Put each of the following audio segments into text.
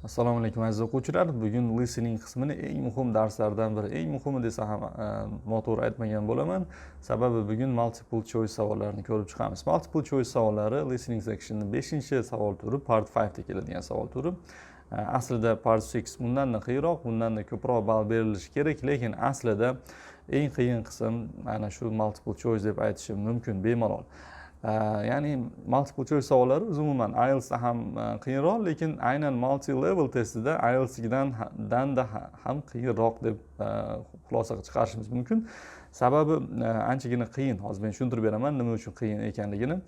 Assalomu alaykum aziz o'quvchilar. Bugun listening qismini eng muhim darslardan biri. Eng muhimi desa ham noto'g'ri aytmagan bo'laman. Sababi bugun multiple choice savollarini ko'rib chiqamiz. Multiple choice savollari listening sectionning 5-savol turi, part 5 da keladigan savol turi. Aslida part 6 bundan-da qiyinroq, bundan-da ko'proq ball berilishi kerak, lekin aslida eng qiyin qism mana shu multiple choice deb aytishim mumkin bemalol. Ya'ni multiple choice savollari umuman IELTSda ham qiyinroq, lekin aynan multi-level testida IELTSdan da ham qiyinroq deb xulosa chiqarishimiz mumkin. Sababi anchagina qiyin. Hozir men tushuntirib beraman nima uchun qiyin ekanligini.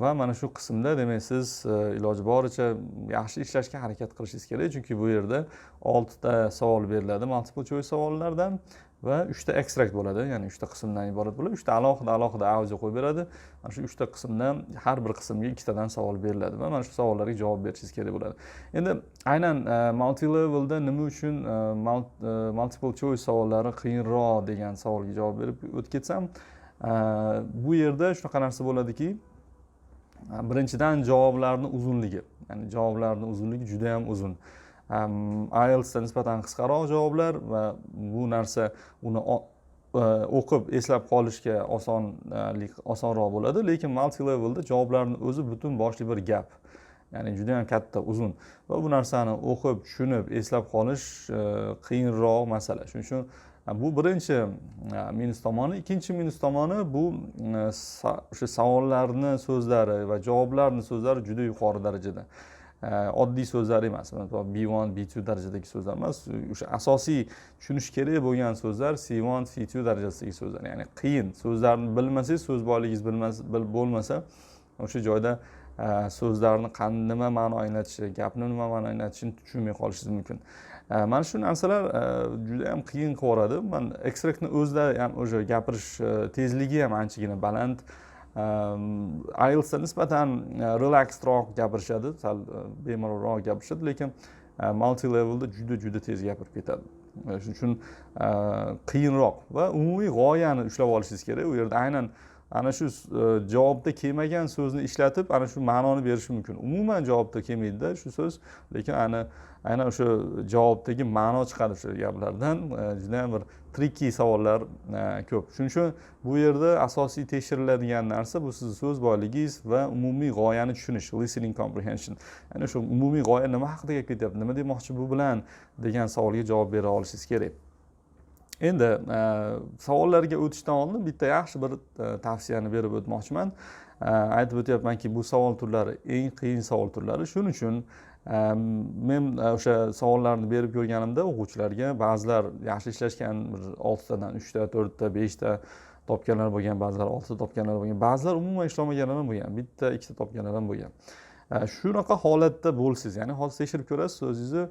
Va mana shu qismda demak siz iloji boricha yaxshi ishlashga harakat qilishingiz kerak, chunki bu yerda 6 ta savol beriladi multiple choice savollardan va 3 ta extract bo'ladi, ya'ni 3 ta qismdan iborat bo'ladi. 3 ta alohida audio qo'yib beradi. Mana shu 3 ta qismdan har bir qismga 2 tadan savol beriladi va mana shu savollarga javob berishingiz kerak bo'ladi. Endi aynan multi levelda nima uchun multiple choice savollari qiyinroq degan savolga javob berib o'tib ketsam, bu yerda shunaqa narsa bo'ladiki, birinchidan javoblarning uzunligi, ya'ni javoblarning uzunligi juda ham uzun. IELTSda nisbatan qisqaroq javoblar va bu narsa uni o'qib eslab qolishga osonroq bo'ladi, lekin multi levelda javoblarning o'zi butun boshli bir gap. Ya'ni juda ham katta, uzun va bu narsani o'qib, tushunib, eslab qolish qiyinroq masala. Shuning uchun bu birinchi minus tomoni. Ikkinchi minus tomoni bu o'sha savollarning so'zlari va javoblarning so'zlari juda yuqori darajada. Oddiy so'zlar emas, B1, B2 darajadagi so'zlar emas, o'sha asosiy tushunish kerak bo'lgan so'zlar C1, C2 darajasidagi so'zlar. Ya'ni qiyin so'zlarni bilmasangiz, so'z boyligingiz bo'lmasa, o'sha joyda so'zlarni nima ma'no anglatishi, gapni nima ma'no anglatishini tushunmay qolishingiz mumkin. Mana shu narsalar juda ham qiyin qilib yuboradi. Men extractni o'zida ham o'sha gapirish tezligi ham anchagina baland. IELTSda nisbatan relaxedroq gapirishadi, sal bemalolroq gapirishadi, lekin multi levelda juda tez gapirib ketadi. Shuning uchun qiyinroq va umumiy g'oyani ushlab olishingiz kerak. U yerda aynan ana shu javobda kelmagan so'zni ishlatib, ana shu ma'noni berish mumkin. Umuman javobda kelmaydi-da shu so'z, lekin aynan o'sha javobdagi ma'no chiqadi o'sha gaplardan. Juda ham bir tricky savollar ko'p. Shuning uchun bu yerda asosiy tekshiriladigan narsa bu sizning so'z boyligingiz va umumiy g'oyani tushunish, listening comprehension. Ya'ni o'sha umumiy g'oya nima haqida gap ketyapti, nima demoqchi bu bilan degan savolga javob bera olishingiz kerak. Endi savollarga o'tishdan oldin bitta yaxshi bir tavsiyani berib o'tmoqchiman. Aytib o'tyapmanki, bu savol turlari eng qiyin savol turlari. Shuning uchun men o'sha savollarni berib ko'rganimda o'quvchilarga ba'zilar yaxshi ishlashgan, 6 tadan 3 ta, 4 ta, 5 ta topganlar bo'lgan, ba'zilar 6 ta topganlar bo'lgan, ba'zilar umuman ishlamaganlar ham bo'lgan, bitta, 2 ta topganlar ham bo'lgan. Shunaqa holatda bo'lsangiz, ya'ni hozir tekshirib ko'rasiz o'zingizni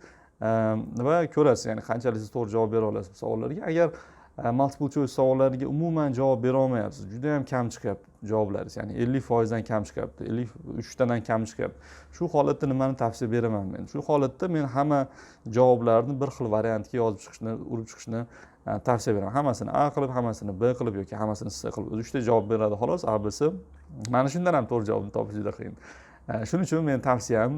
va ko'rasiz, ya'ni qanchalik siz to'g'ri javob bera olasiz bu savollarga. Agar multiple choice savollariga umuman javob bera olmayapsiz, juda ham kam chiqyapti javoblaringiz, ya'ni 50% dan kam chiqyapti, 53 tadan kam chiqyapti. Shu holatda nimani tavsiya beraman men? Shu holatda men hamma javoblarni bir xil variantga yozib chiqishni, urib chiqishni tavsiya beraman. Hammasini A qilib, hammasini B qilib yoki hammasini C qilib. O'zi 3 ta javob beradi xolos, A, B, C. Mana shundan ham to'g'ri javobni topish juda qiyin. Shuning uchun men tavsiyam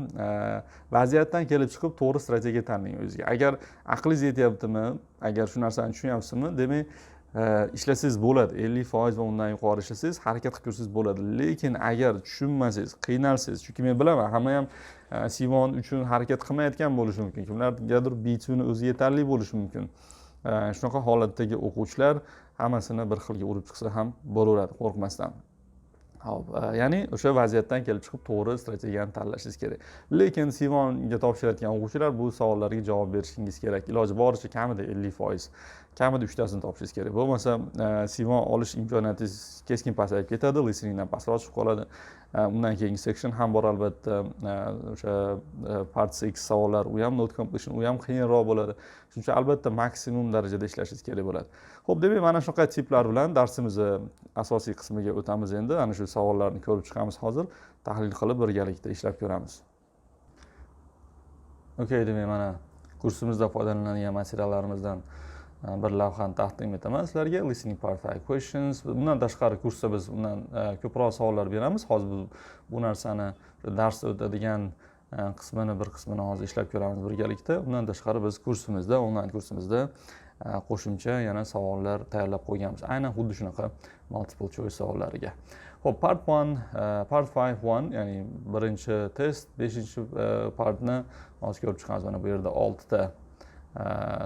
vaziyatdan kelib chiqib to'g'ri strategiya tanlang o'zingizga. Agar aqlingiz yetyaptimi, agar shu narsani tushunyapsizmi, demak ishlasangiz bo'ladi. 50% va undan yuqori ishlasangiz, harakat qilib yursangiz bo'ladi. Lekin agar tushunmasangiz, qiynalsangiz, chunki men bilaman, hamma ham C1 uchun harakat qilmayotgan bo'lishi mumkin. Kimlargadir B2 ni o'zi yetarli bo'lishi mumkin. Shunaqa holatdagi o'quvchilar hammasini bir xilga urib chiqsa ham bo'laveradi, qo'rqmasdan. Hop, ya'ni o'sha vaziyatdan kelib chiqib to'g'ri strategiyani tanlashingiz kerak. Lekin C1 ga topshirayotgan o'quvchilar bu savollarga javob berishingiz kerak. Iloji boricha kamida 50%, kamida 3 tasini topishingiz kerak. Bo'lmasa C1 olish imkoniyatingiz keskin pasayib ketadi, listeningdan pastroq tushib qoladi. Undan keyingi section ham bor albatta, o'sha part 6 savollar, u ham note completion, u ham qiyinroq bo'ladi. Shuning uchun albatta maksimum darajada ishlashingiz kerak bo'ladi. Xo'p, demak, mana shunaqa tiplar bilan darsimizni asosiy qismiga o'tamiz endi. Ana shu savollarni ko'rib chiqamiz hozir, tahlil qilib birgalikda ishlab ko'ramiz. Okay, demak, mana kursimizda foydalanadigan materiallarimizdan bir lavhani taqdim etaman sizlarga. Listening part 5 questions. Bundan tashqari kursda biz undan ko'proq savollar beramiz. Hozir bu narsani darsda o'tadigan qismini bir qismini hozir ishlab ko'ramiz birgalikda. Undan tashqari biz kursimizda, onlayn kursimizda qo'shimcha yana savollar tayyorlab qo'yganmiz. Aynan xuddi shunaqa multiple choice savollariga. Xo'p, part 5.1, ya'ni birinchi test, 5-chi partni hozir ko'rib chiqamiz. Mana bu yerda 6 ta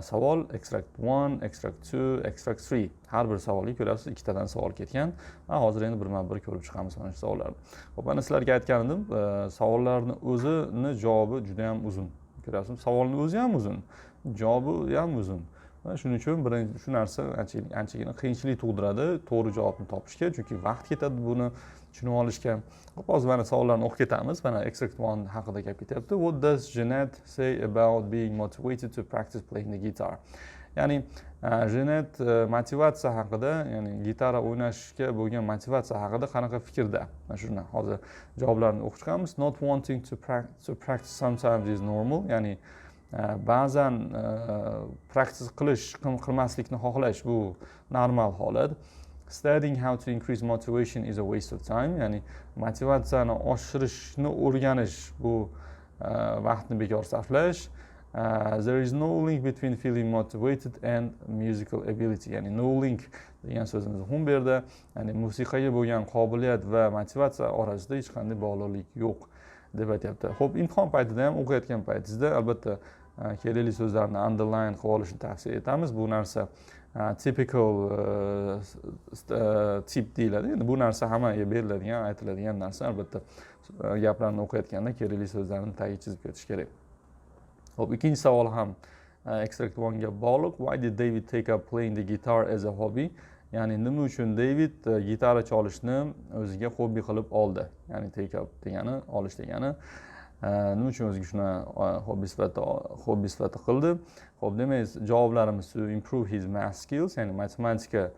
savol, extract 1, extract 2, extract 3. Har bir savolga ko'rasiz, 2 tadan savol ketgan. Va hozir endi birma-bir ko'rib chiqamiz mana shu savollarni. Xo'p, mana sizlarga aytgan edim, savollarni o'zini javobi juda ham uzun. Ko'rasizmi? Savolning o'zi ham uzun, javobi ham uzun. Shuning uchun birinchi shu narsa anchagina qiyinchilik tug'diradi to'g'ri javobni topishga, chunki vaqt ketadi buni tushunib olishga. Hop, hozir mana savollarni o'qib ketamiz. Mana extract 1 haqida gap ketyapti. What does Jeanette say about being motivated to practice playing the guitar? Ya'ni Jeanette motivatsiya haqida, ya'ni gitara o'ynashga bo'lgan motivatsiya haqida qanaqa fikrda? Mana shuni hozir javoblarni o'qib chiqamiz. Not wanting to practice sometimes is normal. Ya'ni ba'zan practice qilmaslikni xohlash bu normal holat. Studying how to increase motivation is a waste of time. Ya'ni motivatsiyani oshirishni o'rganish bu vaqtni bekor sarflash. There is no link between feeling motivated and musical ability. Ya'ni no link degan so'zimiz bu yerda, ya'ni musiqaga bo'lgan qobiliyat va motivatsiya orasida hech qanday bog'liqlik yo'q deb aytyapti. Xo'p, imtihon paytida ham o'qiyotgan paytingizda albatta kerakli so'zlarni underline qilib olishni tavsiya etamiz. Bu narsa typical tip deyiladi. Endi bu narsa hammaga beriladigan, aytiladigan narsa. Albatta gaplarni o'qiyotganda kerakli so'zlarni tagiga chizib ketish kerak. Xo'p, ikkinchi savol ham extract 1 ga bog'liq. Why did David take up playing the guitar as a hobby? Ya'ni nima uchun David gitara chalishni o'ziga hobbi qilib oldi? Ya'ni take up degani olish degani. Nima uchun o'ziga shuni hobbi sifatida qildi? Xo'p, demak, javoblarimiz to improve his math skills, ya'ni matematika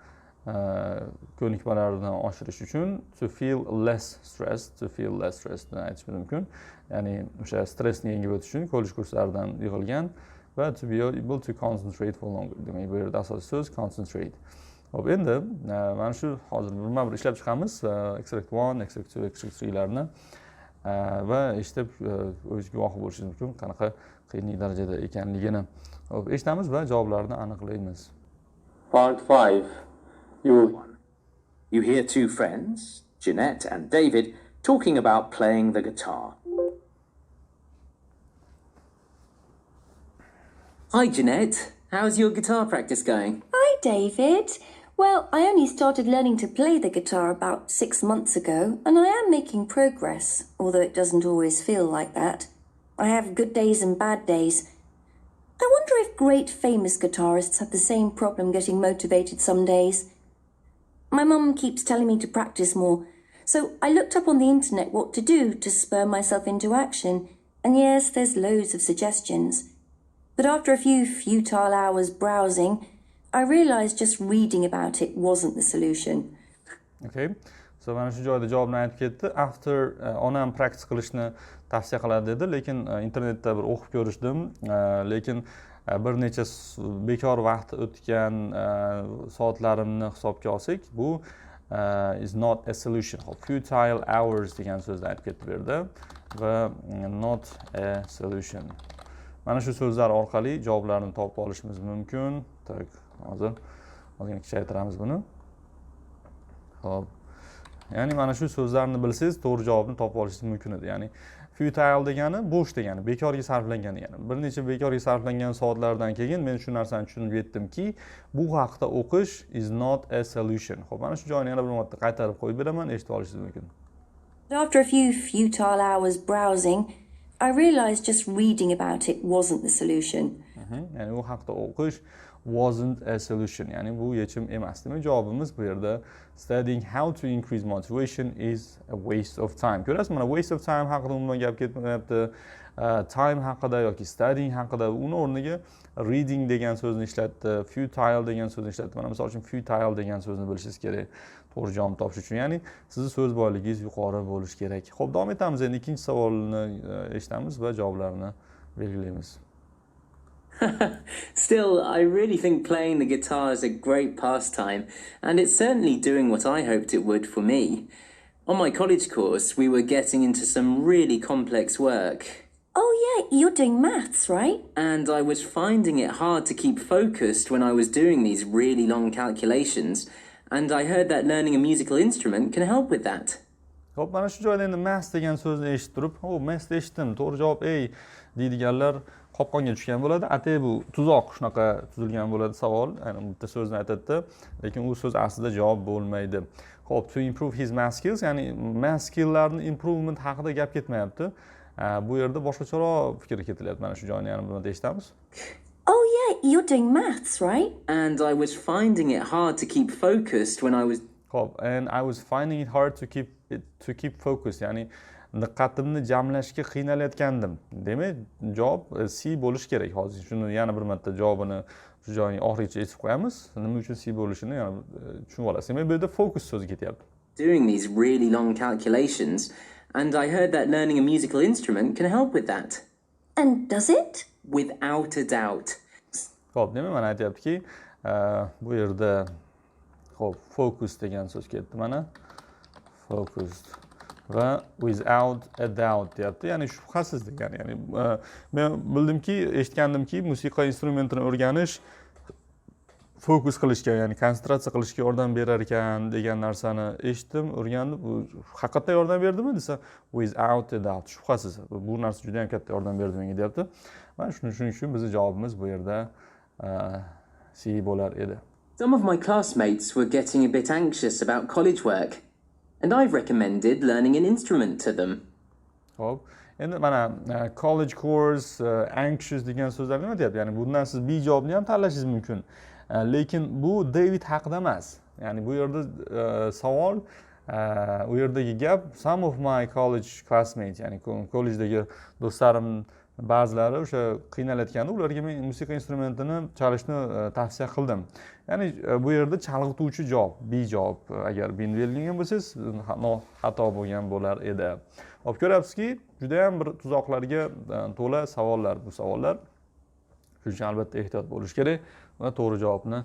ko'nikmalarini oshirish uchun, to feel less stressed aytish mumkin. Ya'ni o'sha stressni yengib o'tish uchun kollej kurslaridan yig'ilgan va to be able to concentrate for longer. Demak, bu yerda asosiy so'z concentrate. Xo'p, endi mana shu hozir birma-bir ishlab chiqamiz extract 1, extract 2, extract 3 larni va eshitib o'zingiz guvoh bo'lishingiz mumkin qanaqa qiyinlik darajada ekanligini. Xo'p, eshitamiz va javoblarni aniqlaymiz. Part 5. You hear two friends, Jeanette and David, talking about playing the guitar. Hi, Jeanette. How's your guitar practice going? Hi, David. Well, I only started learning to play the guitar about 6 months ago, and I am making progress, although it doesn't always feel like that. I have good days and bad days. I wonder if great famous guitarists have the same problem getting motivated some days. My mum keeps telling me to practice more, so I looked up on the internet what to do to spur myself into action, and yes, there's loads of suggestions. But after a few futile hours browsing, I realized just reading about it wasn't the solution. Okay. So mana shu joyda javobni aytib ketdi. After onam practice qilishni tavsiya qiladi dedi, lekin internetda bir o'qib ko'rishdim, lekin bir necha bekor vaqt o'tgan soatlarimni hisobga olsak, bu is not a solution. Futile hours degan so'zni aytib ketdi bu yerda va not a solution. Mana shu so'zlar orqali javoblarni topib olishimiz mumkin. Tak, hozir ozgina kichaytiramiz buni. Xo'p. Ya'ni mana shu so'zlarni bilsangiz, to'g'ri javobni topib olishingiz mumkin edi. Ya'ni futile degani bo'sh degani, bekorga sarflangan degani. Bir necha bekorga sarflangan soatlardan keyin men shu narsani tushunib yetdimki, bu haqda o'qish is not a solution. Xo'p, mana shu joyni yana bir marta qaytarib qo'yib beraman, eshitib olishingiz mumkin. After a few futile hours browsing, I realized just reading about it wasn't the solution. Ya'ni u haqda o'qish wasn't a solution. Ya'ni bu yechim emas. Demak, javobimiz bu yerda studying how to increase motivation is a waste of time. Ko'rasizmi, mana waste of time haqida umuman gap ketmayapti. Time haqida yoki studying haqida uni o'rniga reading degan so'zni ishlatdi, futile degan so'zni ishlatdi. Mana misol uchun futile degan so'zni bilishingiz kerak. To'g'ri javobni topish uchun. Ya'ni sizni so'z boyligingiz yuqori bo'lishi kerak. Xo'p, davom etamiz. Endi ikkinchi savolni eshitamiz va javoblarini belgilaymiz. Still, I really think playing the guitar is a great pastime, and it's certainly doing what I hoped it would for me. On my college course, we were getting into some really complex work. Oh, yeah, you're doing maths, right? And I was finding it hard to keep focused when I was doing these really long calculations, and I heard that learning a musical instrument can help with that. Hop, mana shu joyda endi maths degan so'zni eshitib turib, maths eshitdim, to'g'ri javob deydiganlar qopqonga tushgan bo'ladi. Atay bu tuzoq shunaqa tuzilgan bo'ladi savol. Ya'ni bitta so'zni aytadi, lekin u so'z aslida javob bo'lmaydi. Hop, to improve his math skills, ya'ni math skill'larni improvement haqida gap ketmayapti. Bu yerda boshqacharoq fikr ketilyapti. Mana shu joyni yana bir marta eshitamiz. Oh, yeah, you're doing maths, right? And I was finding it hard to keep focused when I was... Hop, and I was finding it hard to keep focus, ya'ni diqqatimni jamlashga qiynalayotgandim. Demak, javob C bo'lish kerak. Hozir shuni yana bir marta javobini shu joyning oxirigacha aytib qo'yamiz. Nima uchun C bo'lishini yana tushunib olasiz. Demak, bu yerda focus so'zi ketyapti. doing these really long calculations, and I heard that learning a musical instrument can help with that. And does it? Without a doubt. Hop, demak, mana aytayaptiki, bu yerda hop, focus degan so'z ketdi mana. Focused va without a doubt deyapti. Ya'ni shubhasiz degani. Ya'ni men bildimki, eshitgandimki, musiqa instrumentini o'rganish fokus qilishga, ya'ni konsentratsiya qilishga yordam berar ekan degan narsani eshitdim, o'rgandim. Bu haqiqatdan yordam berdimi desa, without a doubt, shubhasiz. Bu narsa juda ham katta yordam berdi menga deyapti. Mana shuning uchun bizning javobimiz bu yerda C bo'lar edi. Some of my classmates were getting a bit anxious about college work, and I've recommended learning an instrument to them. Hop. Endi mana college course, anxious degan so'zlar nima deyapti? Ya'ni bundan siz B javobni ham tanlashingiz mumkin. Lekin bu David haqida emas. Ya'ni bu yerda savol, u yerdagi gap some of my college classmates, ya'ni kollejdagi do'stlarim ba'zilari o'sha qiynalayotganda ularga men musiqa instrumentini chalishni tavsiya qildim. Ya'ni bu yerda chalg'ituvchi javob, B javob. Agar B'ni belgilagan bo'lsangiz, xato bo'lgan bo'lar edi. Hop, ko'ryapsizki, juda ham bir tuzoqlarga to'la savollar bu savollar. Shuning uchun albatta ehtiyot bo'lish kerak va to'g'ri javobni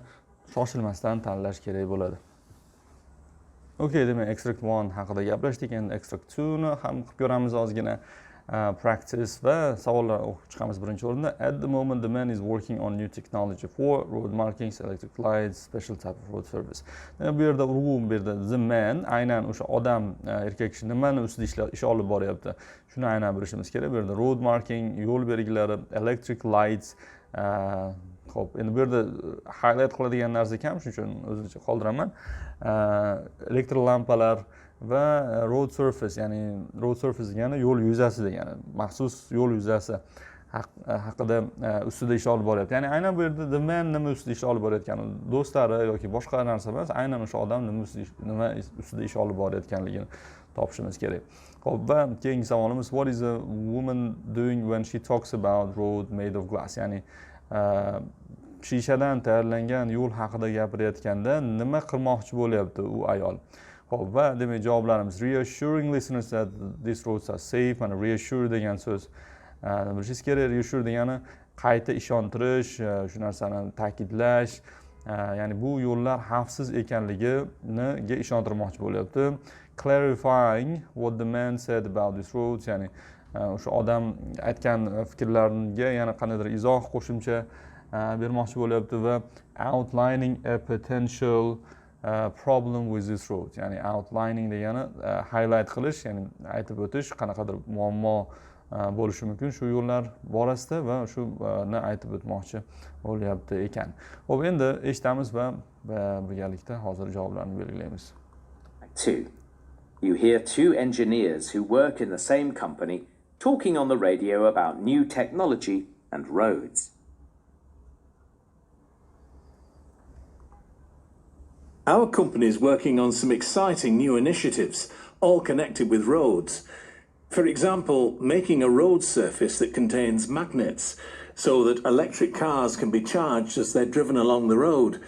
shoshilmasdan tanlash kerak bo'ladi. Okay, demak, extract 1 haqida gaplashdik. Endi extract 2 ni ham qilib ko'ramiz ozgina. Practice va savollar o'qib chiqamiz birinchi o'rinda. At the moment, the man is working on new technology for road markings, electric lights, special type of road service. Bu yerda urg'u berdi. The man, aynan o'sha odam, erkak kishi nimani ustida ish olib boryapti. Shuni aynan bilishimiz kerak. Bu yerda road marking, yo'l belgilari, electric lights, hop, endi bu yerda highlight qiladigan narsa kam, shuning uchun o'zimcha qoldiraman. Elektr lampalar va road surface, ya'ni road surface degani yo'l yuzasi degani, maxsus yo'l yuzasi haqida ustida ish olib boryapti. Ya'ni aynan bu yerda the man nima ustida ish olib borayotgani, do'stlari yoki boshqa narsa emas, aynan o'sha odam nima ustida ish olib borayotganligini topishimiz kerak. Xo'p, va keyingi savolimiz, what is a woman doing when she talks about road made of glass? Ya'ni shishadan tayyorlangan yo'l haqida gapirayotganda nima qilmoqchi bo'lyapti u ayol? Xo'p, va demak javoblarimiz reassuring listeners that these roads are safe. Mana reassure degan so'z bilishingiz kerak. Reassure degani qayta ishontirish, shu narsani ta'kidlash, ya'ni bu yo'llar xavfsiz ekanligiga ishontirmoqchi bo'lyapti. Clarifying what the man said about these roads, ya'ni o'sha odam aytgan fikrlarga yana qandaydir izoh, qo'shimcha bermoqchi bo'lyapti. Va outlining a potential problem with this road, ya'ni outlining degani highlight qilish, ya'ni aytib o'tish, qanaqadir muammo bo'lishi mumkin shu yo'llar borasida va shuni aytib o'tmoqchi bo'lyapti ekan. Xo'p, endi eshitamiz va birgalikda hozir javoblarni belgilaymiz. 2. You hear two engineers who work in the same company talking on the radio about new technology and roads. Our company is working on some exciting new initiatives, all connected with roads. For example, making a road surface that contains magnets so that electric cars can be charged as they're driven along the road.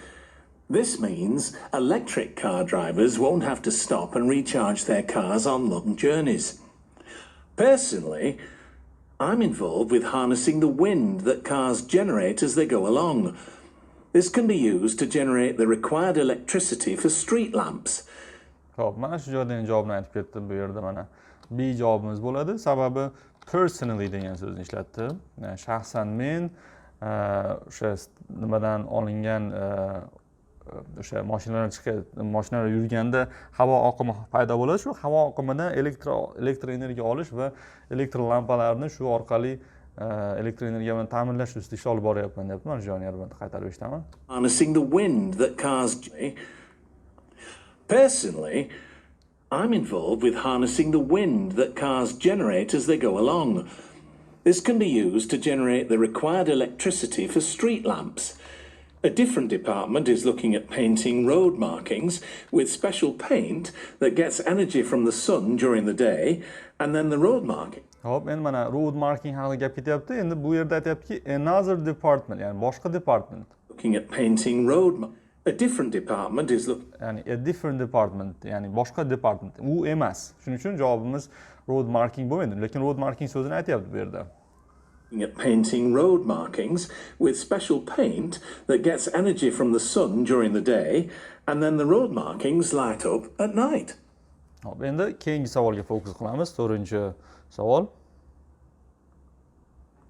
This means electric car drivers won't have to stop and recharge their cars on long journeys. Personally, I'm involved with harnessing the wind that cars generate as they go along. This can be used to generate the required electricity for street lamps. Xo'p, mana shu joydan javobni aytib ketdim. Bu yerda mana B javobimiz bo'ladi. Sababi personally degan so'zni ishlatdi. Shaxsan men o'sha nimadan olingan o'sha mashinalar yurganda havo oqimi paydo bo'ladi. Shu havo oqimidan elektr energiya olish va elektr lampalarni shu orqali elektr energiya bilan ta'minlash ustida ish olib boryapman deyapti. Mana shu joyni yana qaytarib eshitaman. Harnessing the wind that cars. Personally, I'm involved with harnessing the wind that cars generate as they go along. This can be used to generate the required electricity for street lamps. A different department is looking at painting road markings with special paint that gets energy from the sun during the day, and then the road marking. Hop, endi mana road marking haqida gap ketyapti. Endi bu yerda aytyaptiki another department, ya'ni boshqa department. Looking at painting a different department is ya'ni a different department, ya'ni boshqa department. U emas. Shuning uchun javobimiz road marking bo'lmaydi. Lekin road marking so'zini aytyapti bu yerda. At painting road markings with special paint that gets energy from the sun during the day, and then the road markings light up at night. Hop, endi keyingi savolga fokus qilamiz. 4-savol.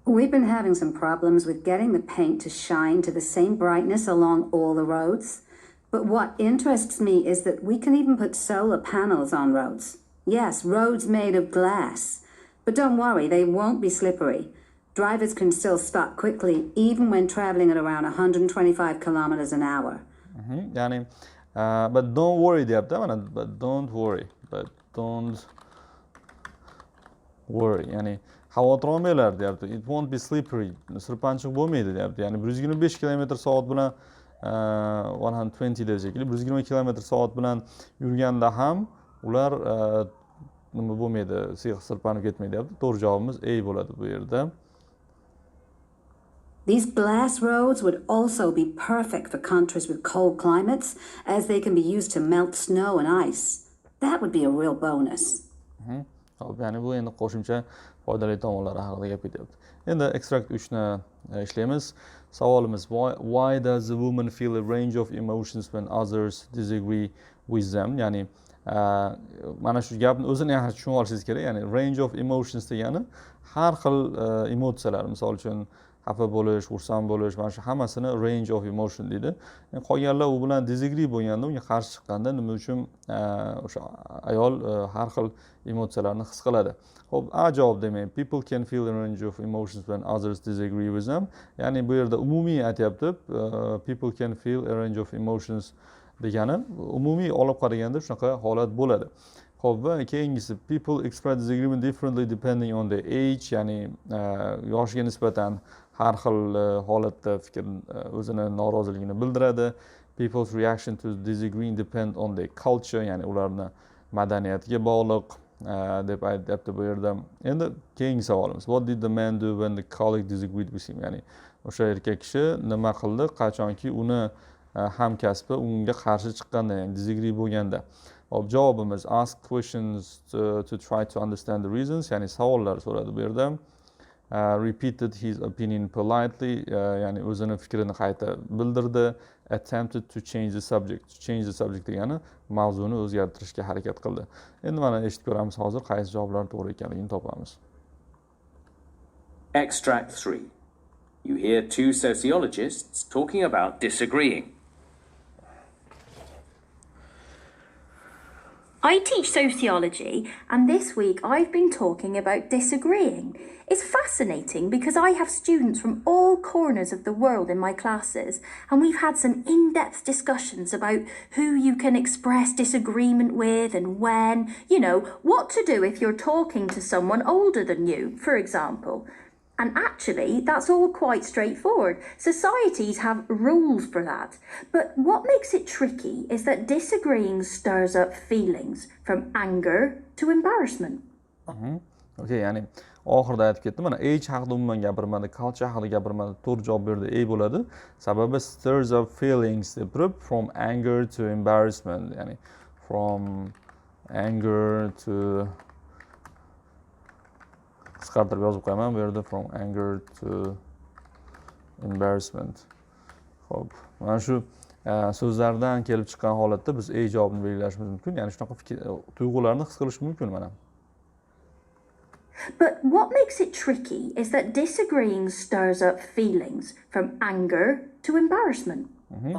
We've been having some problems with getting the paint to shine to the same brightness along all the roads. But what interests me is that we can even put solar panels on roads. Yes, roads made of glass. But don't worry, they won't be slippery. Drivers can still stop quickly even when traveling at around 125 kilometers an hour. Ya'ni but don't worry deyapti mana, but don't worry. Ya'ni xavotir olmanglar deyapti. It won't be slippery. Sirpanchiq bo'lmaydi deyapti. Ya'ni 125 km/soat bilan 120 deb shekilli 120 km/soat bilan yurganda ham ular nima bo'lmaydi, sirpanib ketmaydi deyapti. To'g'ri javobimiz A bo'ladi bu yerda. These glass roads would also be perfect for countries with cold climates, as they can be used to melt snow and ice. That would be a real bonus. Hop, ya'ni bu endi qo'shimcha foydali tomonlari haqida gap ketyapti. Endi extract 3 ni ishlaymiz. Savolimiz why does the woman feel a range of emotions when others disagree with them? Ya'ni mana shu gapni o'zini yaxshi tushunib olishingiz kerak. Ya'ni range of emotions degani har xil emotsiyalar, misol uchun xafa bo'lish, xursand bo'lish, mana shu hammasini range of emotion deydi. Qolganlar u bilan disagree bo'lganda, unga qarshi chiqqanda nima uchun o'sha ayol har xil emotsiyalarni his qiladi. Xo'p, A javob demak, people can feel a range of emotions when others disagree with them. Ya'ni bu yerda umumiy aytyapti, people can feel a range of emotions degani umumiy olib qaraganda shunaqa holat bo'ladi. Xo'p, va keyingisi people express disagreement differently depending on their age, ya'ni yoshiga nisbatan har xil holatda fikr o'zini noroziligini bildiradi. People's reaction to disagreeing depend on their culture, ya'ni ularni madaniyatiga bog'liq deb aytyapti bu yerda. Endi keyingi savolimiz. What did the man do when the colleague disagreed with him? Ya'ni o'sha erkak kishi nima qildi qachonki uni hamkasbi unga qarshi chiqqanda, ya'ni disagree bo'lganda. Hop, javobimiz ask questions to try to understand the reasons, ya'ni savollar so'radi bu yerda. Repeated his opinion politely, ya'ni o'zini fikrini qayta bildirdi. Attempted to change the subject. Change the subject degani mavzuni o'zgartirishga harakat qildi. Endi mana eshitib ko'ramiz hozir qaysi javoblar to'g'ri ekanligini topamiz. Extract 3. You hear two sociologists talking about disagreeing. I teach sociology, and this week I've been talking about disagreeing. It's fascinating because I have students from all corners of the world in my classes, and we've had some in-depth discussions about who you can express disagreement with and when, you know, what to do if you're talking to someone older than you, for example. And actually, that's all quite straightforward. Societies have rules for that. But what makes it tricky is that disagreeing stirs up feelings, from anger to embarrassment. Okay, ya'ni oxirida aytib ketdim. Mana age haqida umuman gapirmadi, culture haqida gapirmadi. To'g'ri javob berdi A bo'ladi. Sababi stirs up feelings deb turib from anger to embarrassment, ya'ni from anger to qisqartirib yozib qo'yaman bu yerda, from anger to embarrassment. Xo'p, mana shu so'zlardan kelib chiqqan holatda biz A javobini belgilashimiz mumkin. Ya'ni shunaqa tuyg'ularni his qilish mumkin mana. But what makes it tricky is that disagreeing stirs up feelings from anger to embarrassment.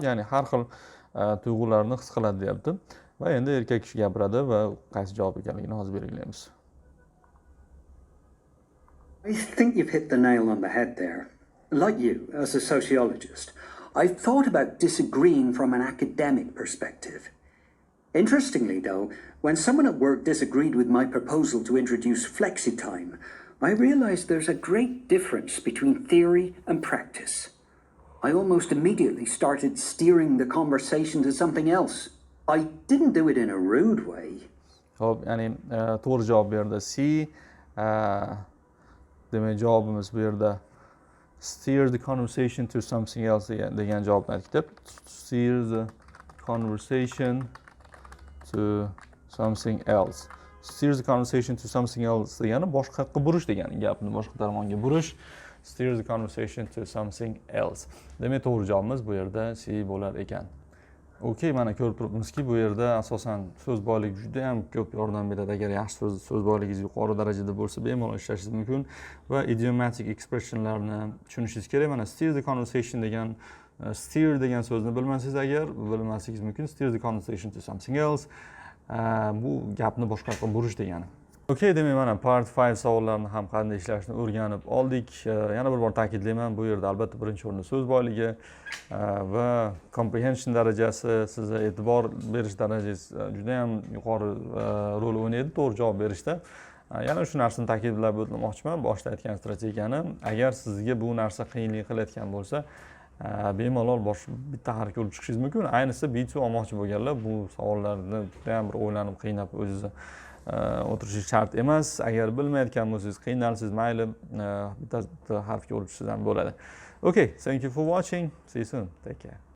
Ya'ni har xil tuyg'ularni his qiladi deyapti. Va endi erkak kishi gapiradi va qaysi javob ekanligini hozir belgilaymiz. I think you've hit the nail on the head there. Like you, as a sociologist, I've thought about disagreeing from an academic perspective. Interestingly, though, when someone at work disagreed with my proposal to introduce flexi time, I realized there's a great difference between theory and practice. I almost immediately started steering the conversation to something else. I didn't do it in a rude way. Xo'p, ya'ni to'g'ri javob berdi C. Demak, javobimiz bu yerda steer the conversation to something else degan javobni aytdik. Steer the conversation to something else. Steer the conversation to something else degani boshqa yoqqa burish degani, gapni boshqa tomonga burish. Steer the conversation to something else. Demak, to'g'ri javobimiz bu yerda C bo'lar ekan. Okey, mana ko'rib turibmizki, bu yerda asosan so'z boyligi juda ham ko'p yordam beradi. Agar yaxshi so'z boyligingiz yuqori darajada bo'lsa, bemalol ishlashingiz mumkin va idiomatic expressionlarni tushunishingiz kerak. Mana steer the conversation degan steer degan so'zni bilmasangiz agar, bilmasligingiz mumkin. Steer the conversation to something else. Bu gapni boshqa yoqqa burish degani. Okey, demak mana part 5 savollarini ham qanday ishlashni o'rganib oldik. Yana bir bor ta'kidlayman, bu yerda albatta birinchi o'rinda so'z boyligi va comprehension darajasi, sizga e'tibor berish darajangiz juda ham yuqori rol o'ynaydi to'g'ri javob berishda. Yana shu narsani ta'kidlab o'tmoqchiman, boshida aytgan strategiyani. Agar sizga bu narsa qiyinlik qilayotgan bo'lsa, bemalol bitta harf ko'rib chiqishingiz mumkin. Ayniqsa B2 olmoqchi bo'lganlar bu savollarni juda ham bir o'ylanib, qiynab o'zingizni o'tirishingiz shart emas. Agar bilmayotgan bo'lsangiz, qiynalsangiz, mayli, bitta harfga urishsangiz ham bo'ladi. Okay, thank you for watching. See you soon. Take care.